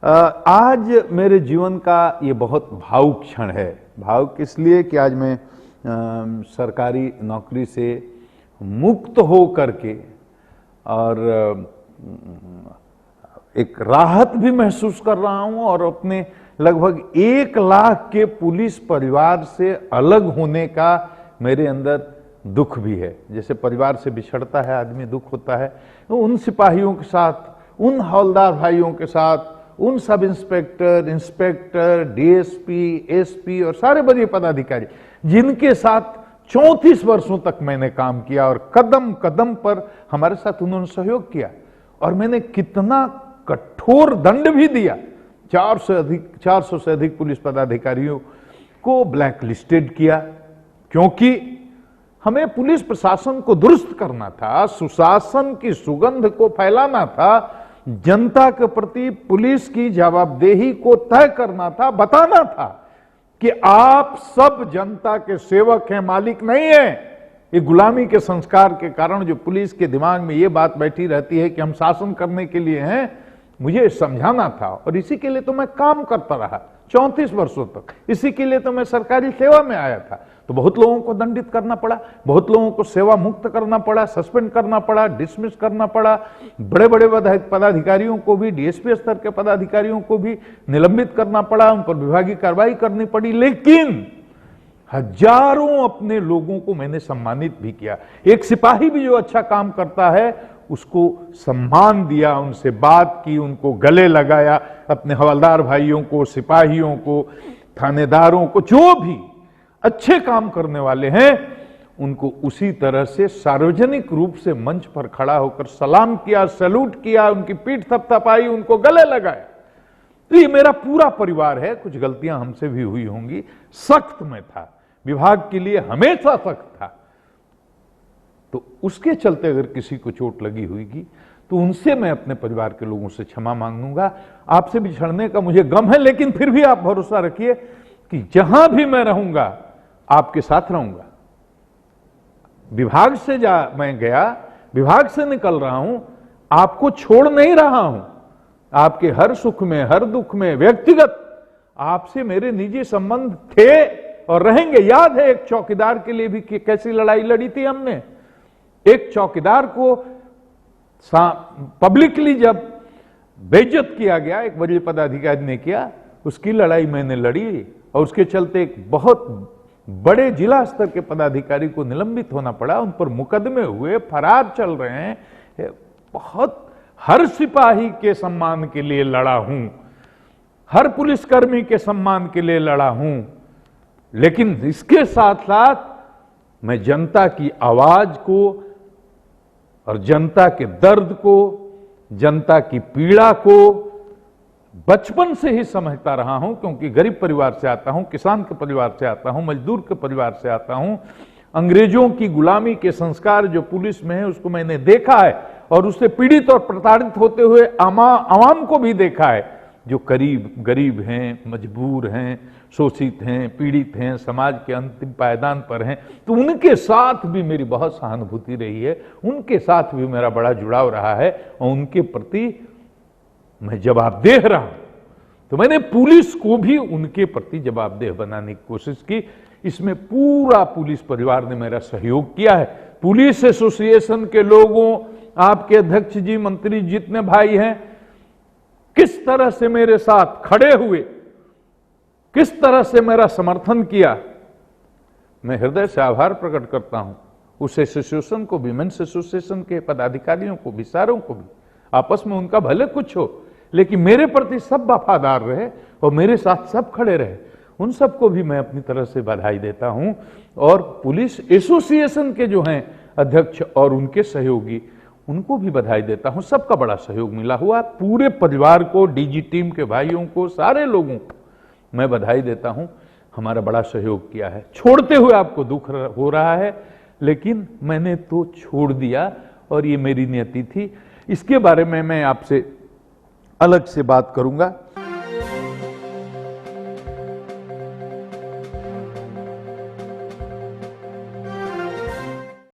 आज मेरे जीवन का ये बहुत भावुक क्षण है। भावुक इसलिए कि आज मैं सरकारी नौकरी से मुक्त हो करके और एक राहत भी महसूस कर रहा हूं और अपने लगभग 1 लाख के पुलिस परिवार से अलग होने का मेरे अंदर दुख भी है। जैसे परिवार से बिछड़ता है आदमी, दुख होता है, तो उन सिपाहियों के साथ, उन हवलदार भाइयों के साथ, उन sub inspector, inspector, DSP, SP और सारे बड़े पदाधिकारी जिनके साथ 34 वर्षों तक मैंने काम किया और कदम कदम पर हमारे साथ उन्होंने सहयोग किया, और मैंने कितना कठोर दंड भी दिया। 400 से अधिक पुलिस पदाधिकारियों को ब्लैक लिस्टेड किया, क्योंकि हमें पुलिस प्रशासन को दुरुस्त करना था, सुशासन की सुगंध को फैलाना था, जनता के प्रति पुलिस की जवाबदेही को तय करना था, बताना था कि आप सब जनता के सेवक हैं, मालिक नहीं है। ये गुलामी के संस्कार के कारण जो पुलिस के दिमाग में ये बात बैठी रहती है कि हम शासन करने के लिए हैं, मुझे समझाना था, और इसी के लिए तो मैं काम करता रहा 34 वर्षों तक। इसी के लिए तो मैं सरकारी सेवा में आया था। तो बहुत लोगों को दंडित करना पड़ा, बहुत लोगों को सेवा मुक्त करना पड़ा, सस्पेंड करना पड़ा, डिसमिस करना पड़ा, बड़े बड़े पदाधिकारियों को भी, डीएसपी स्तर के पदाधिकारियों को भी निलंबित करना पड़ा, उन पर विभागीय कार्रवाई करनी पड़ी। लेकिन हजारों अपने लोगों को मैंने सम्मानित भी किया। एक सिपाही भी जो अच्छा काम करता है उसको सम्मान दिया, उनसे बात की, उनको गले लगाया, अपने हवलदार भाइयों को, सिपाहियों को, थानेदारों को, जो भी अच्छे काम करने वाले हैं उनको उसी तरह से सार्वजनिक रूप से मंच पर खड़ा होकर सलाम किया, सैल्यूट किया, उनकी पीठ थपथपाई, उनको गले लगाया। तो ये मेरा पूरा परिवार है। कुछ गलतियां हमसे भी हुई होंगी। सख्त में था, विभाग के लिए हमेशा सख्त था, तो उसके चलते अगर किसी को चोट लगी होगी तो उनसे मैं अपने परिवार के लोगों से क्षमा मांगूंगा। आपसे बिछड़ने का मुझे गम है, लेकिन फिर भी आप भरोसा रखिए कि जहां भी मैं रहूंगा आपके साथ रहूंगा। विभाग से मैं गया, विभाग से निकल रहा हूं, आपको छोड़ नहीं रहा हूं। आपके हर सुख में, हर दुख में, व्यक्तिगत आपसे मेरे निजी संबंध थे और रहेंगे। याद है एक चौकीदार के लिए भी कैसी लड़ाई लड़ी थी हमने। एक चौकीदार को पब्लिकली जब बेइज्जत किया गया, एक वरीय पदाधिकारी ने किया, उसकी लड़ाई मैंने लड़ी, और उसके चलते एक बहुत बड़े जिला स्तर के पदाधिकारी को निलंबित होना पड़ा, उन पर मुकदमे हुए, फरार चल रहे हैं। बहुत हर सिपाही के सम्मान के लिए लड़ा हूं, हर पुलिसकर्मी के सम्मान के लिए लड़ा हूं, लेकिन इसके साथ साथ मैं जनता की आवाज को और जनता के दर्द को, जनता की पीड़ा को बचपन से ही समझता रहा हूं, क्योंकि गरीब परिवार से आता हूं, किसान के परिवार से आता हूं, मजदूर के परिवार से आता हूं। अंग्रेजों की गुलामी के संस्कार जो पुलिस में है उसको मैंने देखा है, और उससे पीड़ित और प्रताड़ित होते हुए आवाम को भी देखा है, जो गरीब हैं, मजबूर हैं, शोषित हैं, पीड़ित हैं, समाज के अंतिम पायदान पर हैं। तो उनके साथ भी मेरी बहुत सहानुभूति रही है, उनके साथ भी मेरा बड़ा जुड़ाव रहा है, और उनके प्रति मैं जवाबदेह रहा हूं। तो मैंने पुलिस को भी उनके प्रति जवाबदेह बनाने की कोशिश की। इसमें पूरा पुलिस परिवार ने मेरा सहयोग किया है। पुलिस एसोसिएशन के लोगों, आपके अध्यक्ष जी, मंत्री, जितने भाई हैं, किस तरह से मेरे साथ खड़े हुए, किस तरह से मेरा समर्थन किया, मैं हृदय से आभार प्रकट करता हूं। उस एसोसिएशन को भी, मेंस एसोसिएशन के पदाधिकारियों को भी, सारों को भी, आपस में उनका भले कुछ हो, लेकिन मेरे प्रति सब वफादार रहे और मेरे साथ सब खड़े रहे। उन सबको भी मैं अपनी तरह से बधाई देता हूं। और पुलिस एसोसिएशन के जो हैं अध्यक्ष और उनके सहयोगी, उनको भी बधाई देता हूं। सबका बड़ा सहयोग मिला हुआ। पूरे परिवार को, डीजी टीम के भाइयों को, सारे लोगों को मैं बधाई देता हूं। हमारा बड़ा सहयोग किया है। छोड़ते हुए आपको दुख हो रहा है, लेकिन मैंने तो छोड़ दिया, और ये मेरी नियति थी। इसके बारे में मैं आपसे अलग से बात करूंगा।